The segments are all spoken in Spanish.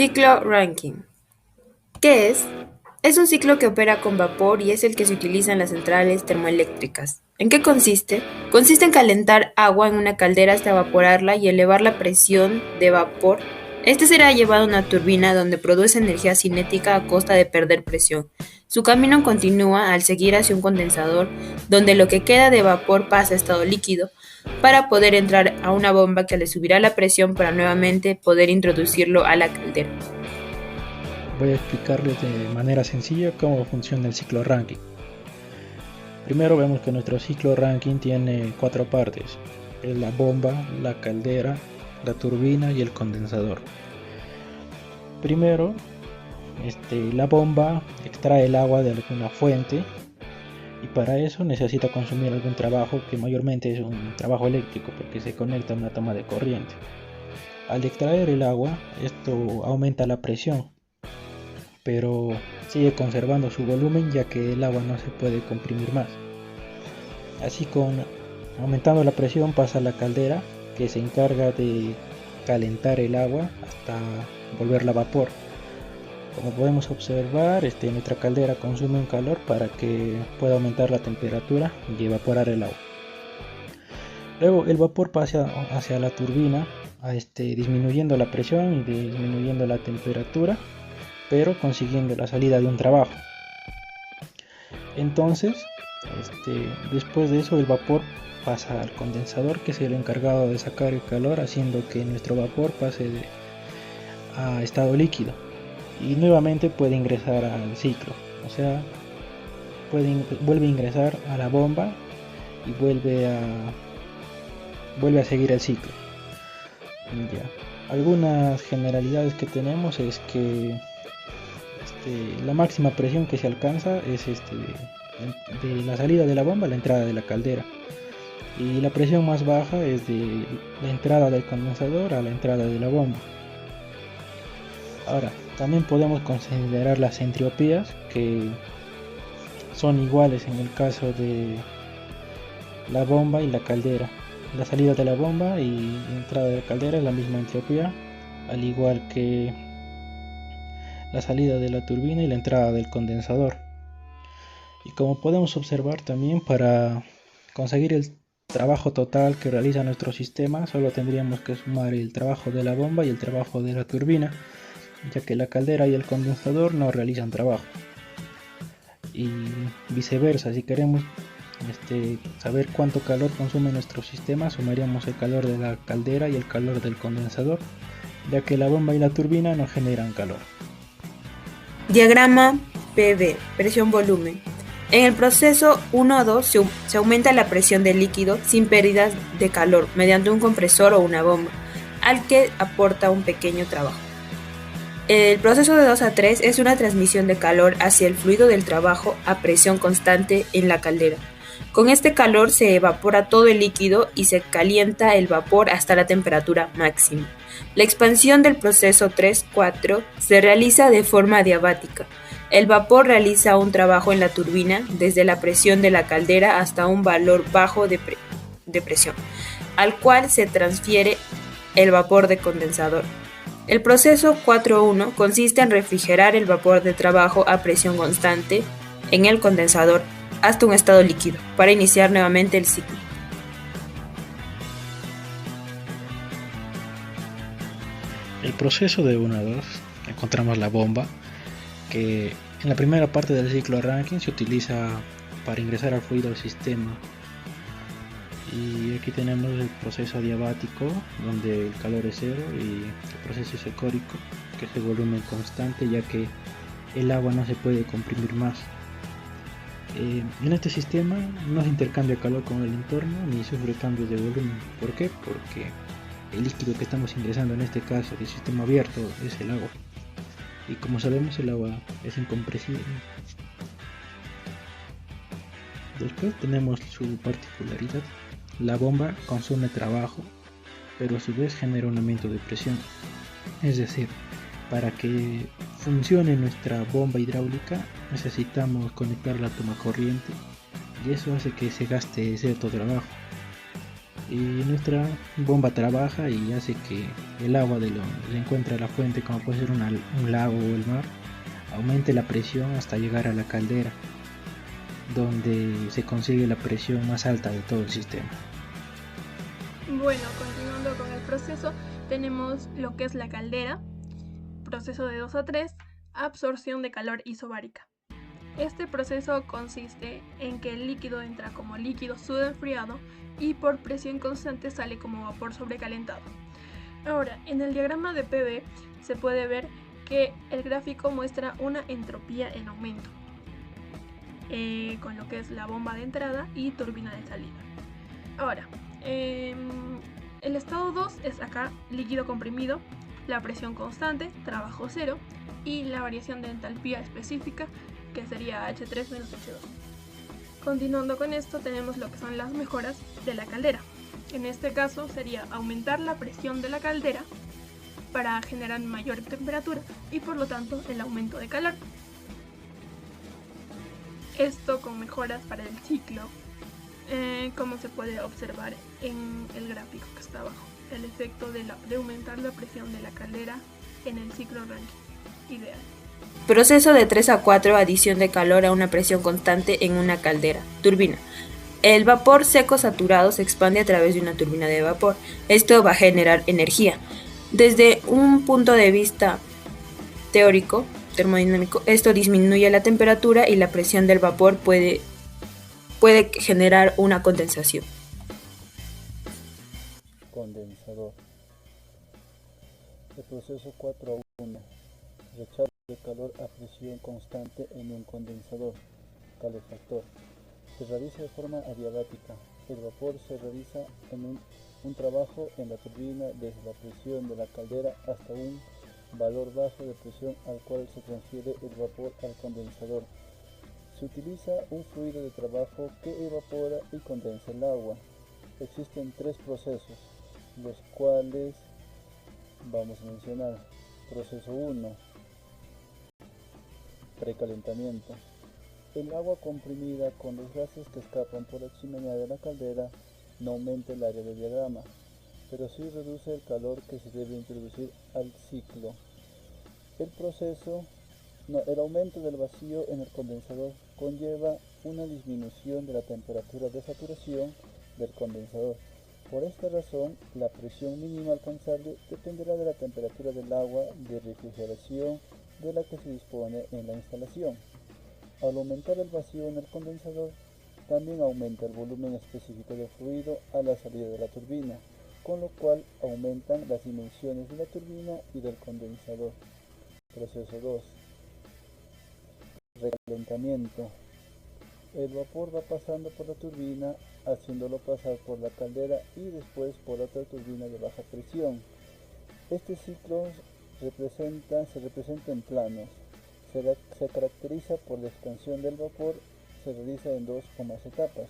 Ciclo Rankine. ¿Qué es? Es un ciclo que opera con vapor y es el que se utiliza en las centrales termoeléctricas. ¿En qué consiste? Consiste en calentar agua en una caldera hasta evaporarla y elevar la presión de vapor. Este será llevado a una turbina donde produce energía cinética a costa de perder presión. Su camino continúa al seguir hacia un condensador, donde lo que queda de vapor pasa a estado líquido, para poder entrar a una bomba que le subirá la presión para nuevamente poder introducirlo a la caldera. Voy a explicarles de manera sencilla cómo funciona el ciclo Rankine. Primero vemos que nuestro ciclo Rankine tiene 4 partes: es la bomba, la caldera, la turbina y el condensador. Primero, la bomba extrae el agua de alguna fuente y para eso necesita consumir algún trabajo que mayormente es un trabajo eléctrico porque se conecta a una toma de corriente. Al extraer el agua, esto aumenta la presión, pero sigue conservando su volumen ya que el agua no se puede comprimir más. Así, con aumentando la presión, pasa a la caldera, que se encarga de calentar el agua hasta volverla a vapor. Como podemos observar, nuestra caldera consume un calor para que pueda aumentar la temperatura y evaporar el agua. Luego el vapor pasa hacia la turbina, disminuyendo la presión y disminuyendo la temperatura, pero consiguiendo la salida de un trabajo. Entonces, después de eso, el vapor pasa al condensador, que es el encargado de sacar el calor, haciendo que nuestro vapor pase a estado líquido y nuevamente puede ingresar al ciclo, o sea, vuelve a ingresar a la bomba y vuelve a seguir el ciclo. Ya. Algunas generalidades que tenemos es que la máxima presión que se alcanza es de la salida de la bomba a la entrada de la caldera, y la presión más baja es de la entrada del condensador a la entrada de la bomba. Ahora, también podemos considerar las entropías, que son iguales en el caso de la bomba y la caldera. La salida de la bomba y la entrada de la caldera es la misma entropía, al igual que la salida de la turbina y la entrada del condensador. Y como podemos observar también, para conseguir el trabajo total que realiza nuestro sistema, solo tendríamos que sumar el trabajo de la bomba y el trabajo de la turbina, ya que la caldera y el condensador no realizan trabajo. Y viceversa, si queremos saber cuánto calor consume nuestro sistema, sumaríamos el calor de la caldera y el calor del condensador, ya que la bomba y la turbina no generan calor. Diagrama PV, presión-volumen. En el proceso 1-2 se aumenta la presión del líquido sin pérdidas de calor mediante un compresor o una bomba, al que aporta un pequeño trabajo. El proceso de 2-3 es una transmisión de calor hacia el fluido del trabajo a presión constante en la caldera. Con este calor se evapora todo el líquido y se calienta el vapor hasta la temperatura máxima. La expansión del proceso 3-4 se realiza de forma adiabática. El vapor realiza un trabajo en la turbina desde la presión de la caldera hasta un valor bajo de presión, al cual se transfiere el vapor de condensador. El proceso 4-1 consiste en refrigerar el vapor de trabajo a presión constante en el condensador hasta un estado líquido, para iniciar nuevamente el ciclo. El proceso de 1 a 2 encontramos la bomba, que en la primera parte del ciclo Rankine se utiliza para ingresar al fluido al sistema. Y aquí tenemos el proceso adiabático, donde el calor es cero, y el proceso isocórico, que es el volumen constante, ya que el agua no se puede comprimir más. En este sistema no se intercambia calor con el entorno ni sufre cambios de volumen. ¿Por qué? Porque el líquido que estamos ingresando, en este caso del sistema abierto, es el agua, y como sabemos, el agua es incompresible. Después tenemos su particularidad: la bomba consume trabajo, pero a su vez genera un aumento de presión. Es decir, para que funcione nuestra bomba hidráulica necesitamos conectar la toma corriente, y eso hace que se gaste cierto trabajo. y nuestra bomba trabaja y hace que el agua de donde se encuentra la fuente, como puede ser un lago o el mar, aumente la presión hasta llegar a la caldera, donde se consigue la presión más alta de todo el sistema. Bueno, continuando con el proceso, tenemos lo que es la caldera, proceso de 2 a 3, absorción de calor isobárica. Este proceso consiste en que el líquido entra como líquido subenfriado y por presión constante sale como vapor sobrecalentado. Ahora, en el diagrama de PV se puede ver que el gráfico muestra una entropía en aumento, con lo que es la bomba de entrada y turbina de salida. Ahora, el estado 2 es acá líquido comprimido, la presión constante, trabajo cero, y la variación de entalpía específica, que sería H3 menos H2. Continuando con esto, tenemos lo que son las mejoras de la caldera. En este caso sería aumentar la presión de la caldera para generar mayor temperatura y por lo tanto el aumento de calor. Esto con mejoras para el ciclo, como se puede observar en el gráfico que está abajo, el efecto de aumentar la presión de la caldera en el ciclo Rankine ideal. Proceso de 3 a 4, adición de calor a una presión constante en una caldera. Turbina. El vapor seco saturado se expande a través de una turbina de vapor. Esto va a generar energía. Desde un punto de vista teórico, termodinámico, esto disminuye la temperatura y la presión del vapor puede generar una condensación. Condensador. El proceso 4 a 1. Rechazo de calor a presión constante en un condensador. Calefactor. Se realiza de forma adiabática. El vapor se realiza en un trabajo en la turbina desde la presión de la caldera hasta un valor bajo de presión al cual se transfiere el vapor al condensador. Se utiliza un fluido de trabajo que evapora y condensa el agua. Existen 3 procesos, los cuales vamos a mencionar. Proceso 1. Precalentamiento. El agua comprimida con los gases que escapan por la chimenea de la caldera no aumenta el área del diagrama, pero sí reduce el calor que se debe introducir al ciclo. El aumento del vacío en el condensador conlleva una disminución de la temperatura de saturación del condensador. Por esta razón, la presión mínima alcanzable dependerá de la temperatura del agua de refrigeración de la que se dispone en la instalación. Al aumentar el vacío en el condensador, también aumenta el volumen específico de fluido a la salida de la turbina, con lo cual aumentan las dimensiones de la turbina y del condensador. Proceso 2. Recalentamiento. El vapor va pasando por la turbina, haciéndolo pasar por la caldera y después por otra turbina de baja presión. Este ciclo se representa en planos. Se caracteriza por la expansión del vapor, se realiza en 2 o más etapas.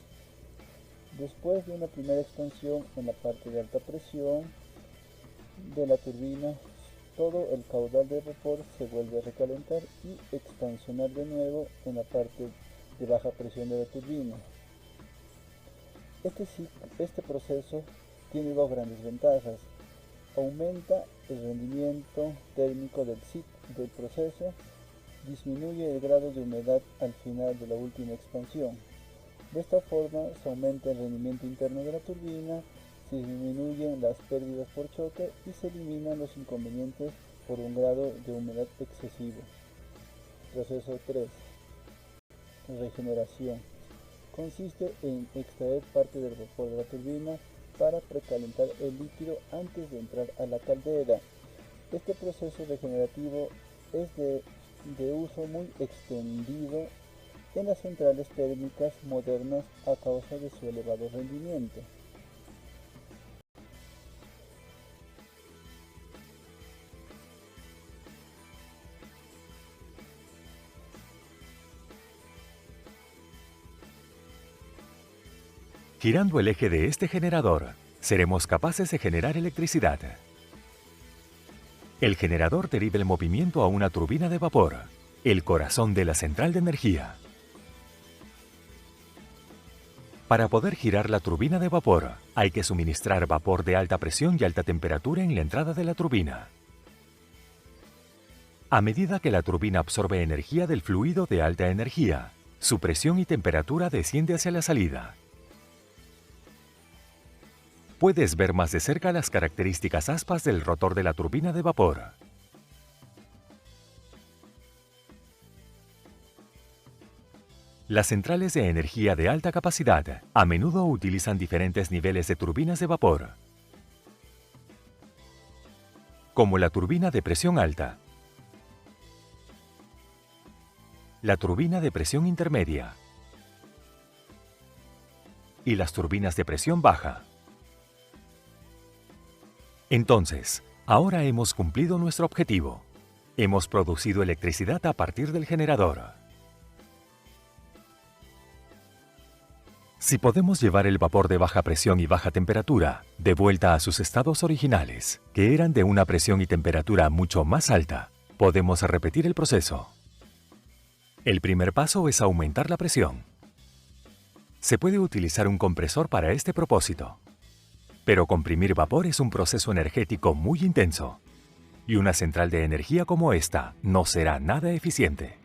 Después de una primera expansión en la parte de alta presión de la turbina, todo el caudal de vapor se vuelve a recalentar y expansionar de nuevo en la parte de baja presión de la turbina. Este proceso tiene 2 grandes ventajas. Aumenta el rendimiento térmico del proceso, disminuye el grado de humedad al final de la última expansión. De esta forma se aumenta el rendimiento interno de la turbina, se disminuyen las pérdidas por choque y se eliminan los inconvenientes por un grado de humedad excesivo. Proceso 3. Regeneración. Consiste en extraer parte del vapor de la turbina para precalentar el líquido antes de entrar a la caldera. Este proceso regenerativo es de uso muy extendido en las centrales térmicas modernas a causa de su elevado rendimiento. Girando el eje de este generador, seremos capaces de generar electricidad. El generador deriva el movimiento a una turbina de vapor, el corazón de la central de energía. Para poder girar la turbina de vapor, hay que suministrar vapor de alta presión y alta temperatura en la entrada de la turbina. A medida que la turbina absorbe energía del fluido de alta energía, su presión y temperatura desciende hacia la salida. Puedes ver más de cerca las características aspas del rotor de la turbina de vapor. Las centrales de energía de alta capacidad a menudo utilizan diferentes niveles de turbinas de vapor, como la turbina de presión alta, la turbina de presión intermedia y las turbinas de presión baja. Entonces, ahora hemos cumplido nuestro objetivo. Hemos producido electricidad a partir del generador. Si podemos llevar el vapor de baja presión y baja temperatura de vuelta a sus estados originales, que eran de una presión y temperatura mucho más alta, podemos repetir el proceso. El primer paso es aumentar la presión. Se puede utilizar un compresor para este propósito. Pero comprimir vapor es un proceso energético muy intenso, y una central de energía como esta no será nada eficiente.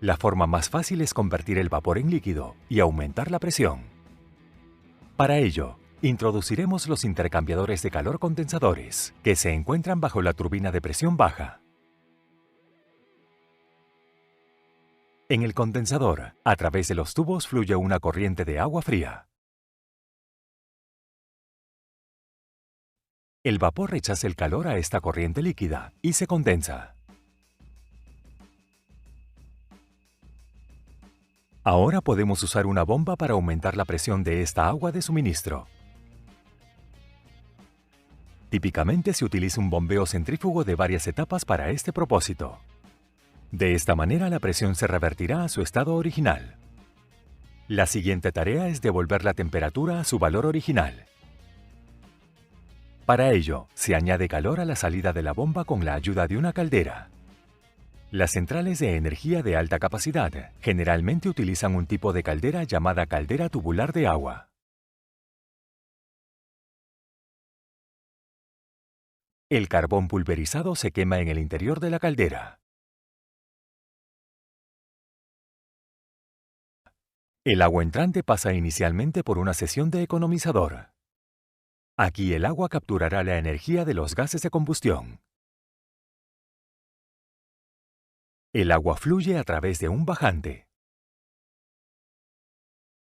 La forma más fácil es convertir el vapor en líquido y aumentar la presión. Para ello, introduciremos los intercambiadores de calor condensadores, que se encuentran bajo la turbina de presión baja. En el condensador, a través de los tubos fluye una corriente de agua fría. El vapor rechaza el calor a esta corriente líquida y se condensa. Ahora podemos usar una bomba para aumentar la presión de esta agua de suministro. Típicamente se utiliza un bombeo centrífugo de varias etapas para este propósito. De esta manera la presión se revertirá a su estado original. La siguiente tarea es devolver la temperatura a su valor original. Para ello, se añade calor a la salida de la bomba con la ayuda de una caldera. Las centrales de energía de alta capacidad generalmente utilizan un tipo de caldera llamada caldera tubular de agua. El carbón pulverizado se quema en el interior de la caldera. El agua entrante pasa inicialmente por una sesión de economizador. Aquí el agua capturará la energía de los gases de combustión. El agua fluye a través de un bajante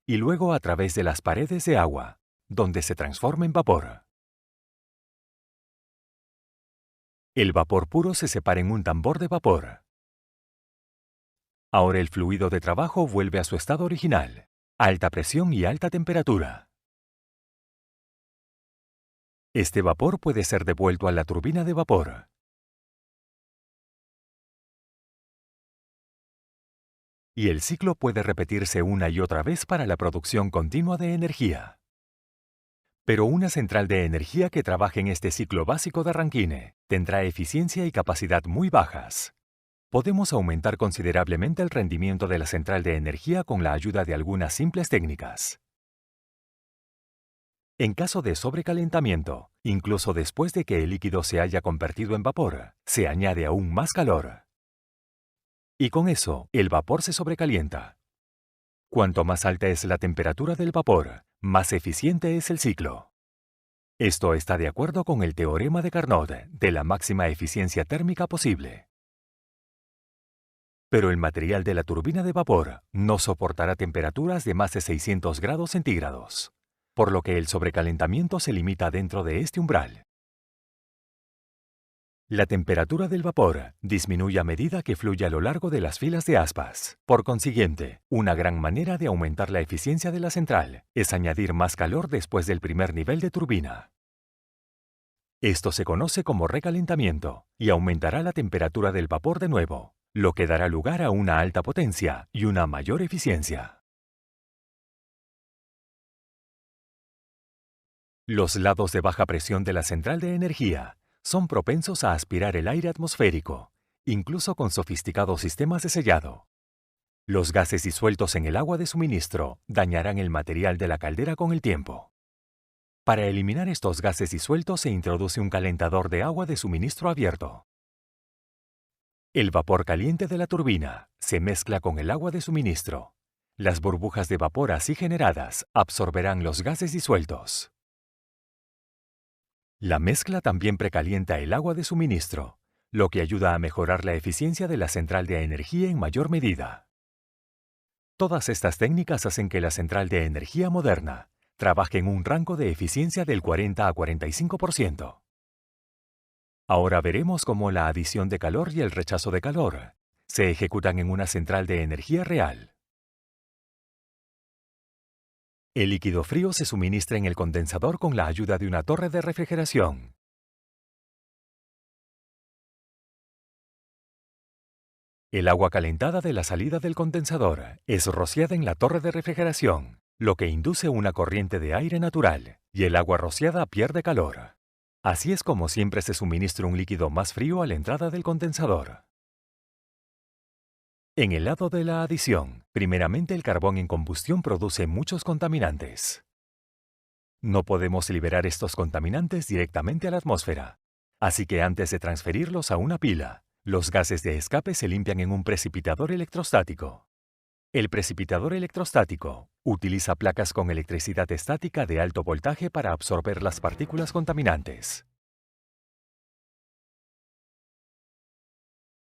y luego a través de las paredes de agua, donde se transforma en vapor. El vapor puro se separa en un tambor de vapor. Ahora el fluido de trabajo vuelve a su estado original, alta presión y alta temperatura. Este vapor puede ser devuelto a la turbina de vapor. Y el ciclo puede repetirse una y otra vez para la producción continua de energía. Pero una central de energía que trabaje en este ciclo básico de Rankine tendrá eficiencia y capacidad muy bajas. Podemos aumentar considerablemente el rendimiento de la central de energía con la ayuda de algunas simples técnicas. En caso de sobrecalentamiento, incluso después de que el líquido se haya convertido en vapor, se añade aún más calor. Y con eso, el vapor se sobrecalienta. Cuanto más alta es la temperatura del vapor, más eficiente es el ciclo. Esto está de acuerdo con el teorema de Carnot de la máxima eficiencia térmica posible. Pero el material de la turbina de vapor no soportará temperaturas de más de 600 grados centígrados, por lo que el sobrecalentamiento se limita dentro de este umbral. La temperatura del vapor disminuye a medida que fluye a lo largo de las filas de aspas. Por consiguiente, una gran manera de aumentar la eficiencia de la central es añadir más calor después del primer nivel de turbina. Esto se conoce como recalentamiento y aumentará la temperatura del vapor de nuevo, lo que dará lugar a una alta potencia y una mayor eficiencia. Los lados de baja presión de la central de energía son propensos a aspirar el aire atmosférico, incluso con sofisticados sistemas de sellado. Los gases disueltos en el agua de suministro dañarán el material de la caldera con el tiempo. Para eliminar estos gases disueltos se introduce un calentador de agua de suministro abierto. El vapor caliente de la turbina se mezcla con el agua de suministro. Las burbujas de vapor así generadas absorberán los gases disueltos. La mezcla también precalienta el agua de suministro, lo que ayuda a mejorar la eficiencia de la central de energía en mayor medida. Todas estas técnicas hacen que la central de energía moderna trabaje en un rango de eficiencia del 40 a 45%. Ahora veremos cómo la adición de calor y el rechazo de calor se ejecutan en una central de energía real. El líquido frío se suministra en el condensador con la ayuda de una torre de refrigeración. El agua calentada de la salida del condensador es rociada en la torre de refrigeración, lo que induce una corriente de aire natural, y el agua rociada pierde calor. Así es como siempre se suministra un líquido más frío a la entrada del condensador. En el lado de la adición, primeramente el carbón en combustión produce muchos contaminantes. No podemos liberar estos contaminantes directamente a la atmósfera, así que antes de transferirlos a una pila, los gases de escape se limpian en un precipitador electrostático. El precipitador electrostático utiliza placas con electricidad estática de alto voltaje para absorber las partículas contaminantes.